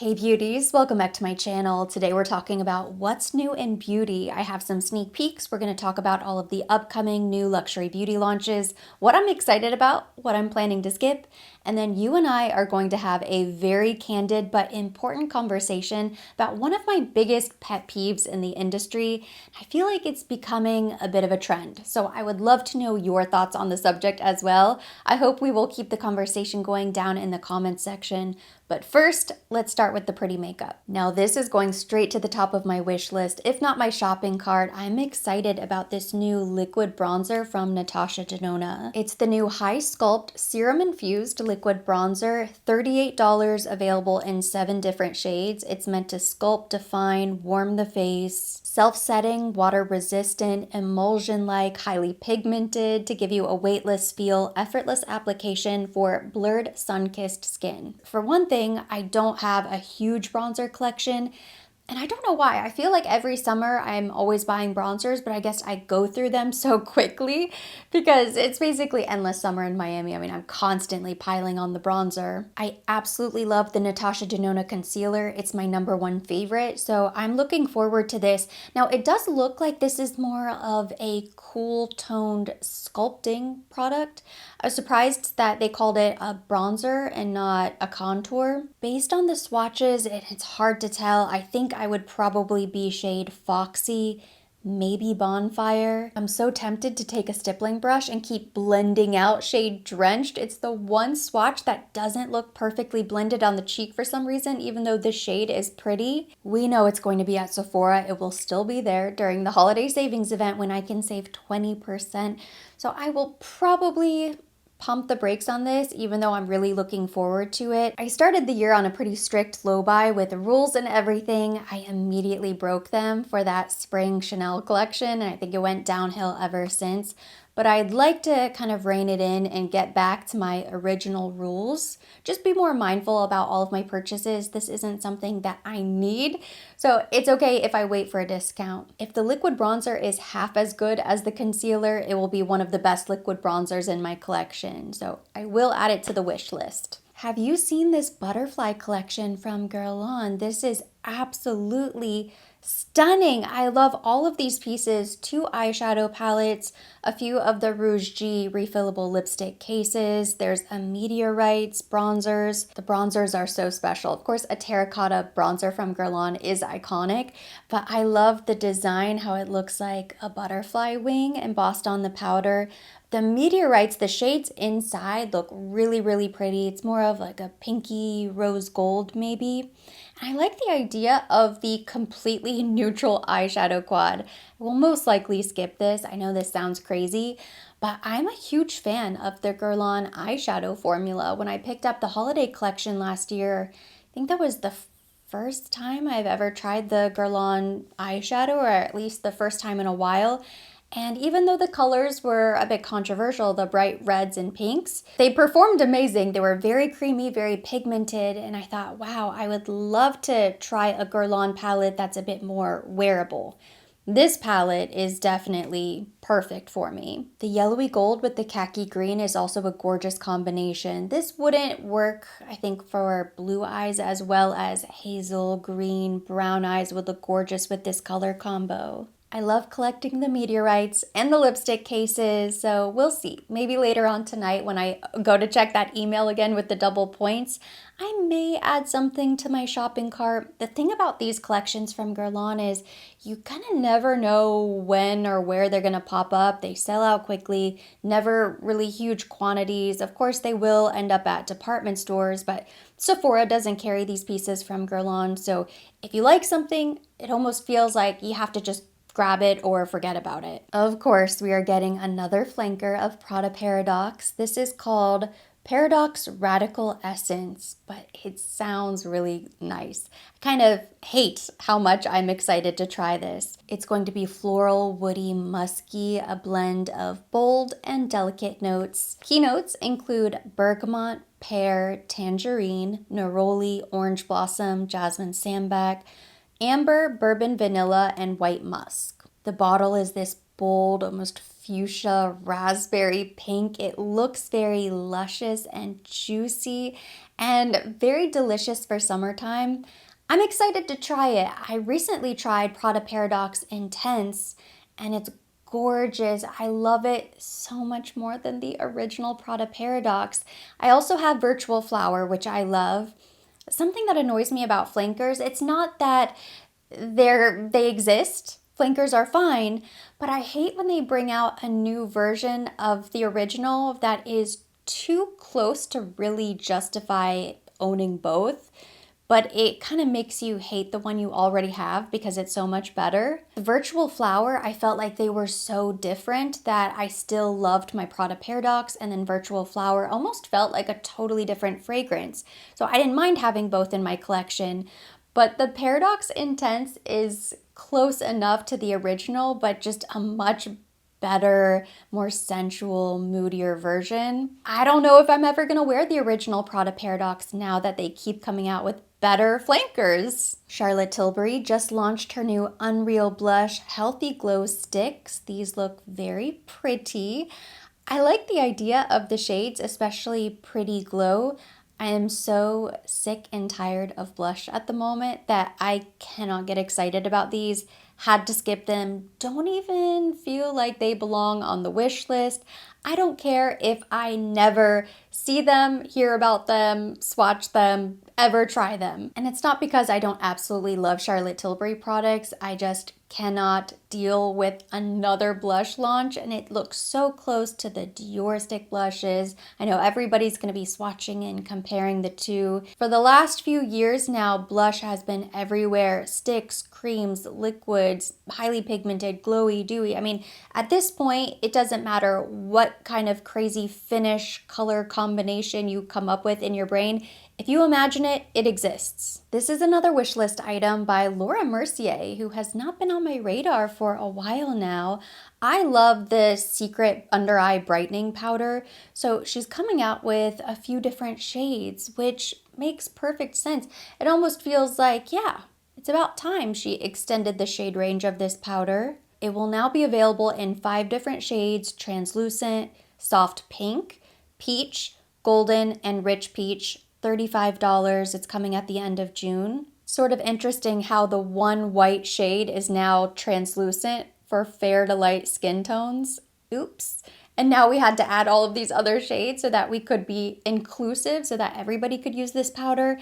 Hey beauties, welcome back to my channel. Today we're talking about what's new in beauty. I have some sneak peeks. We're going to talk about all of the upcoming new luxury beauty launches, what I'm excited about, what I'm planning to skip, and then you and I are going to have a very candid but important conversation about one of my biggest pet peeves in the industry. I feel like it's becoming a bit of a trend, so I would love to know your thoughts on the subject as well. I hope we will keep the conversation going down in the comments section. But first, let's start with the pretty makeup. Now this is going straight to the top of my wish list, if not my shopping cart. I'm excited about this new liquid bronzer from Natasha Denona. It's the new High Sculpt Serum Infused Liquid Bronzer, $38, available in 7 different shades. It's meant to sculpt, define, warm the face, self-setting, water-resistant, emulsion-like, highly pigmented to give you a weightless feel, effortless application for blurred, sun-kissed skin. For one thing, I don't have a huge bronzer collection, and I don't know why. I feel like every summer I'm always buying bronzers, but I guess I go through them so quickly because it's basically endless summer in Miami. I mean, I'm constantly piling on the bronzer. I absolutely love the Natasha Denona concealer. It's my #1 favorite, so I'm looking forward to this. Now, it does look like this is more of a cool toned sculpting product. I was surprised that they called it a bronzer and not a contour. Based on the swatches, it's hard to tell. I think I would probably be shade Foxy, maybe Bonfire. I'm so tempted to take a stippling brush and keep blending out shade Drenched. It's the one swatch that doesn't look perfectly blended on the cheek for some reason, even though the shade is pretty. We know it's going to be at Sephora. It will still be there during the holiday savings event when I can save 20%. So I will probably pump the brakes on this, even though I'm really looking forward to it. I started the year on a pretty strict low buy with rules and everything. I immediately broke them for that spring Chanel collection, and I think it went downhill ever since. But I'd like to kind of rein it in and get back to my original rules. Just be more mindful about all of my purchases. This isn't something that I need, so it's okay if I wait for a discount. If the liquid bronzer is half as good as the concealer, it will be one of the best liquid bronzers in my collection, so I will add it to the wish list. Have you seen this butterfly collection from Guerlain? This is absolutely stunning. I love all of these pieces, 2 eyeshadow palettes, a few of the Rouge G refillable lipstick cases. There's a meteorites, bronzers. The bronzers are so special. Of course, a terracotta bronzer from Guerlain is iconic, but I love the design, how it looks like a butterfly wing embossed on the powder. The meteorites, the shades inside look really, really pretty. It's more of like a pinky rose gold maybe. And I like the idea of the completely neutral eyeshadow quad. I will most likely skip this. I know this sounds crazy, but I'm a huge fan of the Guerlain eyeshadow formula. When I picked up the holiday collection last year, I think that was the first time I've ever tried the Guerlain eyeshadow, or at least the first time in a while. And even though the colors were a bit controversial, the bright reds and pinks, they performed amazing. They were very creamy, very pigmented, and I thought, wow, I would love to try a Guerlain palette that's a bit more wearable. This palette is definitely perfect for me. The yellowy gold with the khaki green is also a gorgeous combination. This wouldn't work, I think, for blue eyes, as well as hazel, green, brown eyes would look gorgeous with this color combo. I love collecting the meteorites and the lipstick cases, so we'll see. Maybe later on tonight when I go to check that email again with the double points, I may add something to my shopping cart. The thing about these collections from Guerlain is you kind of never know when or where they're going to pop up. They sell out quickly, never really huge quantities. Of course, they will end up at department stores, but Sephora doesn't carry these pieces from Guerlain, so if you like something, it almost feels like you have to just grab it or forget about it. Of course, we are getting another flanker of Prada Paradoxe. This is called Paradoxe Radical Essence, but it sounds really nice. I kind of hate how much I'm excited to try this. It's going to be floral, woody, musky, a blend of bold and delicate notes. Key notes include bergamot, pear, tangerine, neroli, orange blossom, jasmine sambac, amber, bourbon vanilla, and white musk. The bottle is this bold, almost fuchsia raspberry pink. It looks very luscious and juicy, and very delicious for summertime. I'm excited to try it. I recently tried Prada Paradoxe Intense, and it's gorgeous. I love it so much more than the original Prada Paradoxe. I also have Virtual Flower, which I love. Something that annoys me about flankers, it's not that they exist. Flankers are fine, but I hate when they bring out a new version of the original that is too close to really justify owning both. But it kind of makes you hate the one you already have because it's so much better. The Virtual Flower, I felt like they were so different that I still loved my Prada Paradoxe, and then Virtual Flower almost felt like a totally different fragrance. So I didn't mind having both in my collection, but the Paradoxe Intense is close enough to the original, but just a much better, more sensual, moodier version. I don't know if I'm ever gonna wear the original Prada Paradoxe now that they keep coming out with better flankers. Charlotte Tilbury just launched her new Unreal Blush Healthy Glow Sticks. These look very pretty. I like the idea of the shades, especially Pretty Glow. I am so sick and tired of blush at the moment that I cannot get excited about these. Had to skip them. Don't even feel like they belong on the wish list. I don't care if I never see them, hear about them, swatch them, ever try them. And it's not because I don't absolutely love Charlotte Tilbury products. I just cannot deal with another blush launch, and it looks so close to the Dior stick blushes. I know everybody's going to be swatching and comparing the two. For the last few years now, blush has been everywhere. Sticks, creams, liquids, highly pigmented, glowy, dewy. I mean, at this point, it doesn't matter what kind of crazy finish color combination you come up with in your brain. If you imagine it, it exists. This is another wish list item by Laura Mercier, who has not been on my radar for a while now. I love the Secret Under Eye Brightening Powder, so she's coming out with a few different shades, which makes perfect sense. It almost feels like, yeah, it's about time she extended the shade range of this powder. It will now be available in 5 different shades: translucent, soft pink, peach, golden, and rich peach. $35. It's coming at the end of June. Sort of interesting how the one white shade is now translucent for fair to light skin tones. Oops. And now we had to add all of these other shades so that we could be inclusive, so that everybody could use this powder.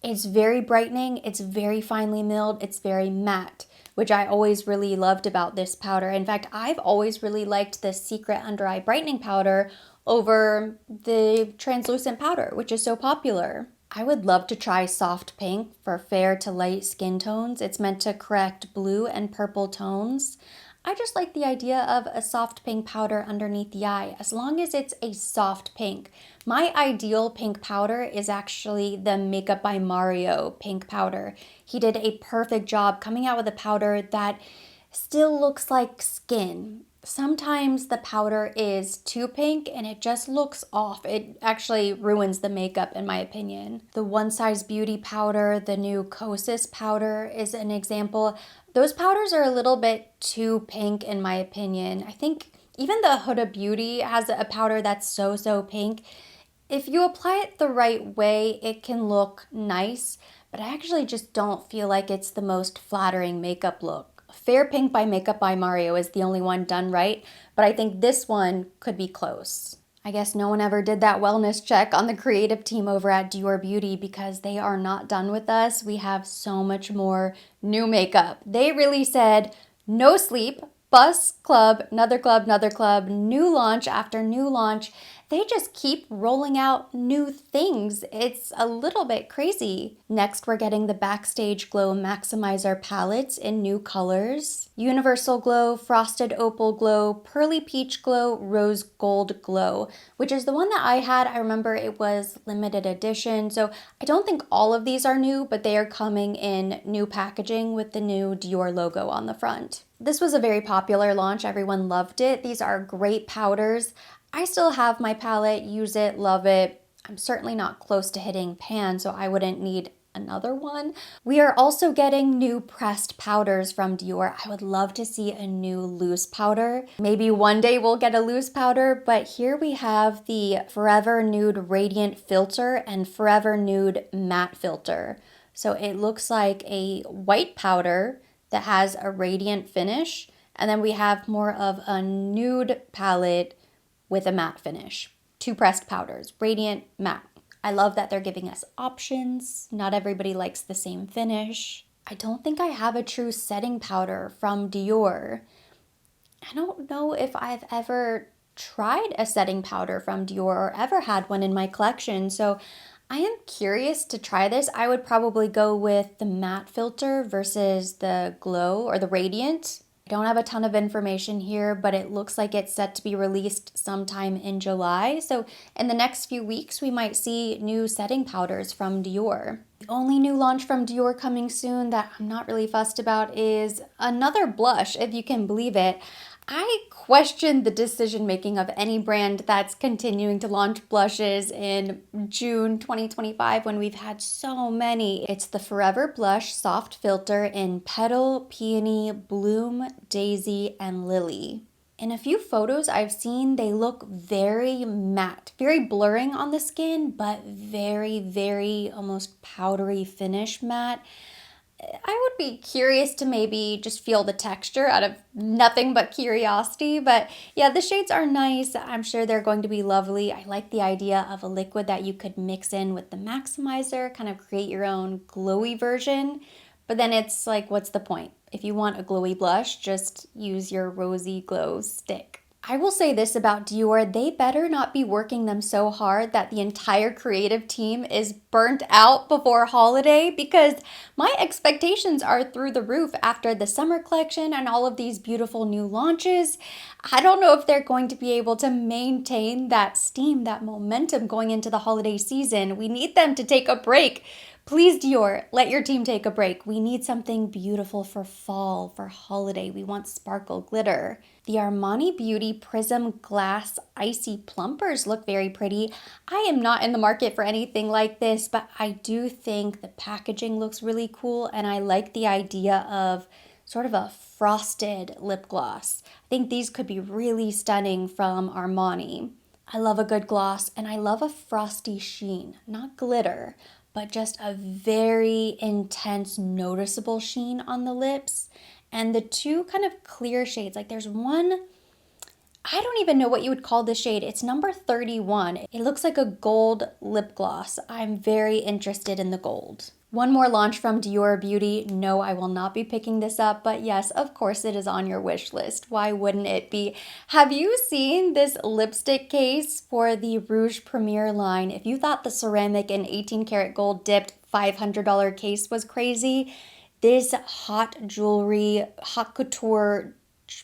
It's very brightening, it's very finely milled, it's very matte, which I always really loved about this powder. In fact, I've always really liked the Secret Under Eye Brightening Powder over the translucent powder, which is so popular. I would love to try soft pink for fair to light skin tones. It's meant to correct blue and purple tones. I just like the idea of a soft pink powder underneath the eye, as long as it's a soft pink. My ideal pink powder is actually the Makeup by Mario pink powder. He did a perfect job coming out with a powder that still looks like skin. Sometimes the powder is too pink and it just looks off. It actually ruins the makeup, in my opinion. The One Size Beauty powder, the new Kosas powder is an example. Those powders are a little bit too pink, in my opinion. I think even the Huda Beauty has a powder that's so pink. If you apply it the right way, it can look nice, but I actually just don't feel like it's the most flattering makeup look. Fair Pink by Makeup by Mario is the only one done right, but I think this one could be close. I guess no one ever did that wellness check on the creative team over at Dior Beauty because they are not done with us. We have so much more new makeup. They really said, no sleep, bus, club, another club, new launch after new launch. They just keep rolling out new things. It's a little bit crazy. Next, we're getting the Backstage Glow Maximizer palettes in new colors: Universal Glow, Frosted Opal Glow, Pearly Peach Glow, Rose Gold Glow, which is the one that I had. I remember it was limited edition, so I don't think all of these are new, but they are coming in new packaging with the new Dior logo on the front. This was a very popular launch. Everyone loved it. These are great powders. I still have my palette, use it, love it. I'm certainly not close to hitting pan, so I wouldn't need another one. We are also getting new pressed powders from Dior. I would love to see a new loose powder. Maybe one day we'll get a loose powder, but here we have the Forever Nude Radiant Filter and Forever Nude Matte Filter. So it looks like a white powder that has a radiant finish, and then we have more of a nude palette with a matte finish. Two pressed powders, radiant, matte. I love that they're giving us options. Not everybody likes the same finish. I don't think I have a true setting powder from Dior. I don't know if I've ever tried a setting powder from Dior or ever had one in my collection, so I am curious to try this. I would probably go with the matte filter versus the glow or the radiant. I don't have a ton of information here, but it looks like it's set to be released sometime in July. So in the next few weeks, we might see new setting powders from Dior. The only new launch from Dior coming soon that I'm not really fussed about is another blush, if you can believe it. I question the decision making of any brand that's continuing to launch blushes in June 2025 when we've had so many. It's the Forever Blush Soft Filter in Petal, Peony, Bloom, Daisy, and Lily. In a few photos I've seen, they look very matte, very blurring on the skin, but very, very almost powdery finish matte. I would be curious to maybe just feel the texture out of nothing but curiosity, but yeah, the shades are nice. I'm sure they're going to be lovely. I like the idea of a liquid that you could mix in with the maximizer, kind of create your own glowy version, but then it's like, what's the point? If you want a glowy blush, just use your Rosy Glow stick. I will say this about Dior, they better not be working them so hard that the entire creative team is burnt out before holiday, because my expectations are through the roof after the summer collection and all of these beautiful new launches. I don't know if they're going to be able to maintain that steam, that momentum going into the holiday season. We need them to take a break. Please, Dior, let your team take a break. We need something beautiful for fall, for holiday. We want sparkle, glitter. The Armani Beauty Prism Glass Icy Plumpers look very pretty. I am not in the market for anything like this, but I do think the packaging looks really cool, and I like the idea of sort of a frosted lip gloss. I think these could be really stunning from Armani. I love a good gloss, and I love a frosty sheen, not glitter, but just a very intense, noticeable sheen on the lips. And the two kind of clear shades, like there's one, I don't even know what you would call the shade. It's number 31. It looks like a gold lip gloss. I'm very interested in the gold. One more launch from Dior Beauty. No, I will not be picking this up, but yes, of course it is on your wish list. Why wouldn't it be? Have you seen this lipstick case for the Rouge Premier line? If you thought the ceramic and 18 karat gold dipped $500 case was crazy, this hot jewelry, hot couture,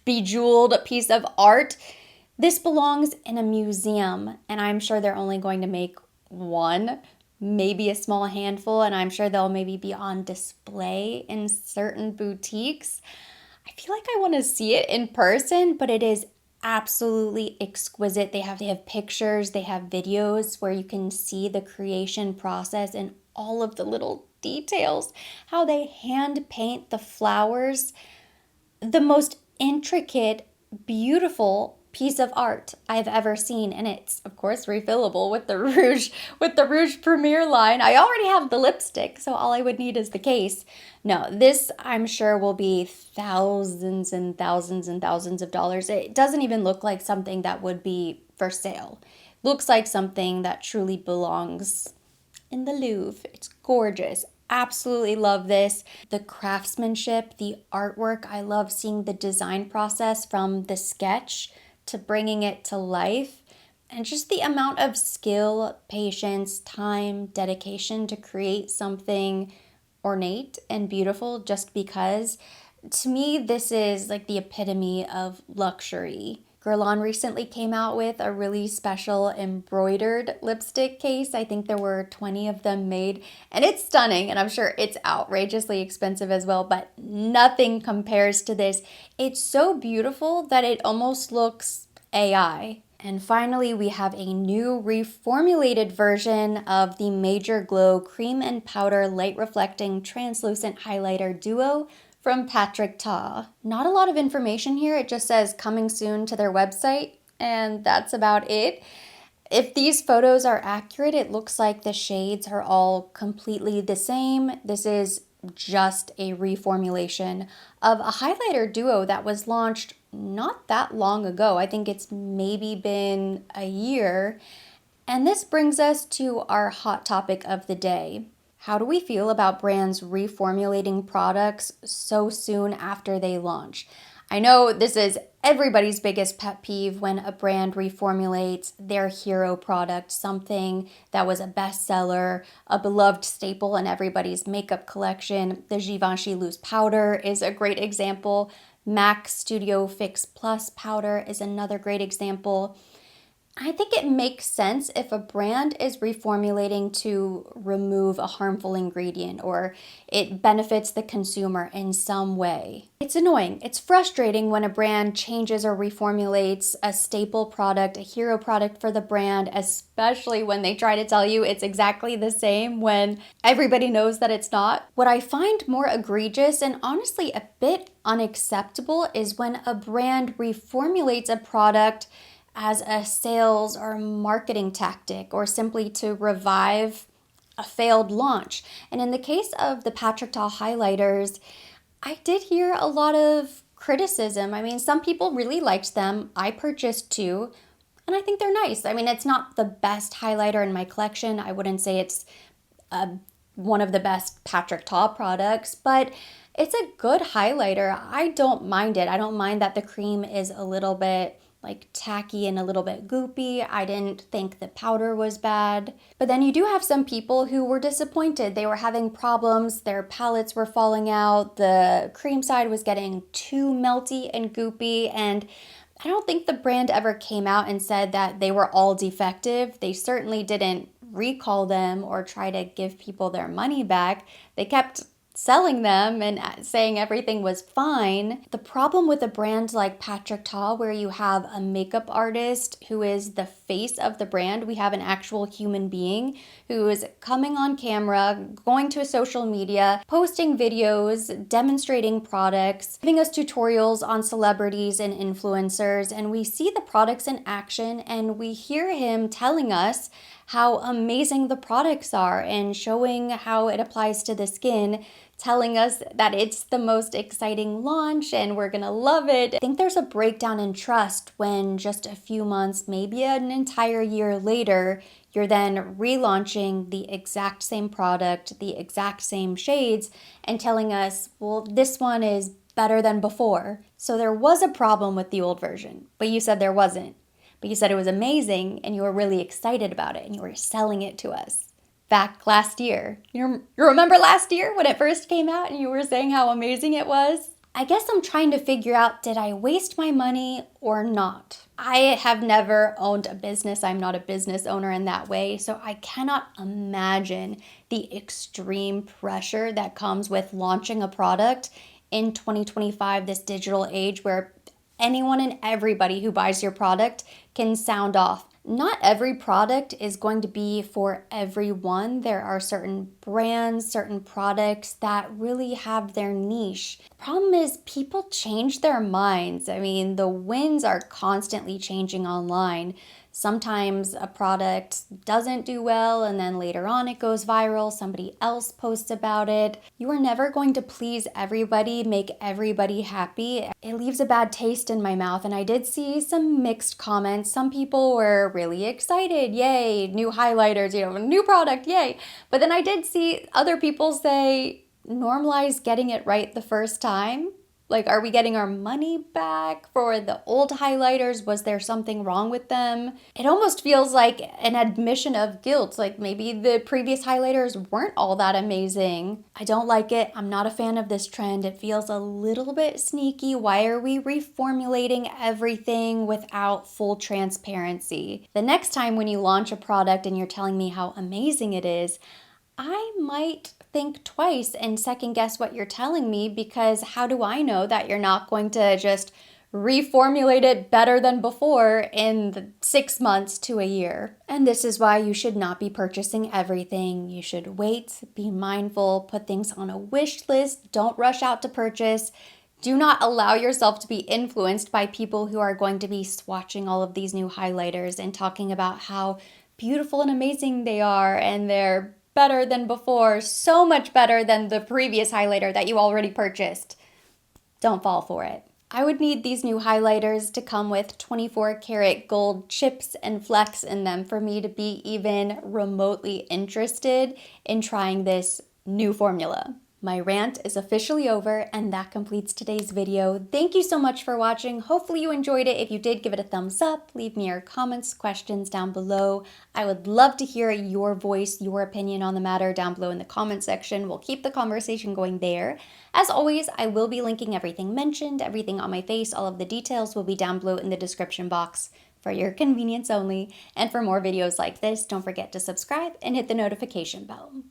bejeweled piece of art, this belongs in a museum, and I'm sure they're only going to make one, maybe a small handful, and I'm sure they'll maybe be on display in certain boutiques. I feel like I want to see it in person, but it is absolutely exquisite. They have pictures, they have videos where you can see the creation process and all of the little details, how they hand paint the flowers. The most intricate, beautiful piece of art I've ever seen, and it's of course refillable with the Rouge Premier line. I already have the lipstick, so all I would need is the case. No, this I'm sure will be thousands and thousands and thousands of dollars. It doesn't even look like something that would be for sale. Looks like something that truly belongs in the Louvre. It's gorgeous. Absolutely love this. The craftsmanship, the artwork, I love seeing the design process from the sketch to bringing it to life, and just the amount of skill, patience, time, dedication to create something ornate and beautiful just because. To me, this is like the epitome of luxury. Guerlain recently came out with a really special embroidered lipstick case. I think there were 20 of them made, and it's stunning, and I'm sure it's outrageously expensive as well, but nothing compares to this. It's so beautiful that it almost looks AI. And finally, we have a new reformulated version of the Major Glow Cream and Powder Light Reflecting Translucent Highlighter Duo from Patrick Ta. Not a lot of information here. It just says coming soon to their website, and that's about it. If these photos are accurate, it looks like the shades are all completely the same. This is just a reformulation of a highlighter duo that was launched not that long ago. I think it's maybe been a year. And this brings us to our hot topic of the day. How do we feel about brands reformulating products so soon after they launch? I know this is everybody's biggest pet peeve when a brand reformulates their hero product, something that was a bestseller, a beloved staple in everybody's makeup collection. The Givenchy Loose Powder is a great example. MAC Studio Fix Plus powder is another great example. I think it makes sense if a brand is reformulating to remove a harmful ingredient or it benefits the consumer in some way. It's annoying. It's frustrating when a brand changes or reformulates a staple product, a hero product for the brand, especially when they try to tell you it's exactly the same when everybody knows that it's not. What I find more egregious and honestly a bit unacceptable is when a brand reformulates a product as a sales or marketing tactic or simply to revive a failed launch. And in the case of the Patrick Ta highlighters, I did hear a lot of criticism. I mean, some people really liked them. I purchased two, and I think they're nice. I mean, it's not the best highlighter in my collection. I wouldn't say it's one of the best Patrick Ta products, but it's a good highlighter. I don't mind it. I don't mind that the cream is a little bit like tacky and a little bit goopy. I didn't think the powder was bad. But then you do have some people who were disappointed. They were having problems. Their palettes were falling out. The cream side was getting too melty and goopy. And I don't think the brand ever came out and said that they were all defective. They certainly didn't recall them or try to give people their money back. They kept selling them and saying everything was fine. The problem with a brand like Patrick Ta, where you have a makeup artist who is the face of the brand, we have an actual human being who is coming on camera, going to social media, posting videos, demonstrating products, giving us tutorials on celebrities and influencers, and we see the products in action and we hear him telling us how amazing the products are and showing how it applies to the skin, telling us that it's the most exciting launch and we're gonna love it. I think there's a breakdown in trust when just a few months, maybe an entire year later, you're then relaunching the exact same product, the exact same shades, and telling us, well, this one is better than before. So there was a problem with the old version, but you said there wasn't. But you said it was amazing and you were really excited about it and you were selling it to us back last year. You remember last year when it first came out and you were saying how amazing it was? I guess I'm trying to figure out, did I waste my money or not? I have never owned a business. I'm not a business owner in that way, so I cannot imagine the extreme pressure that comes with launching a product in 2025, this digital age where anyone and everybody who buys your product can sound off. Not every product is going to be for everyone. There are certain brands, certain products that really have their niche. The problem is people change their minds. I mean, the winds are constantly changing online. Sometimes a product doesn't do well and then later on it goes viral, somebody else posts about it. You are never going to please everybody, make everybody happy. It leaves a bad taste in my mouth, and I did see some mixed comments. Some people were really excited, yay, new highlighters, new product, yay. But then I did see other people say, normalize getting it right the first time. Like, are we getting our money back for the old highlighters? Was there something wrong with them? It almost feels like an admission of guilt. Like maybe the previous highlighters weren't all that amazing. I don't like it. I'm not a fan of this trend. It feels a little bit sneaky. Why are we reformulating everything without full transparency? The next time when you launch a product and you're telling me how amazing it is, I might think twice and second guess what you're telling me, because how do I know that you're not going to just reformulate it better than before in the 6 months to a year. And this is why you should not be purchasing everything. You should wait, be mindful, put things on a wish list, don't rush out to purchase. Do not allow yourself to be influenced by people who are going to be swatching all of these new highlighters and talking about how beautiful and amazing they are and they're better than before, so much better than the previous highlighter that you already purchased. Don't fall for it. I would need these new highlighters to come with 24 karat gold chips and flecks in them for me to be even remotely interested in trying this new formula. My rant is officially over, and that completes today's video. Thank you so much for watching. Hopefully you enjoyed it. If you did, give it a thumbs up. Leave me your comments, questions down below. I would love to hear your voice, your opinion on the matter down below in the comment section. We'll keep the conversation going there. As always, I will be linking everything mentioned, everything on my face. All of the details will be down below in the description box for your convenience only. And for more videos like this, don't forget to subscribe and hit the notification bell.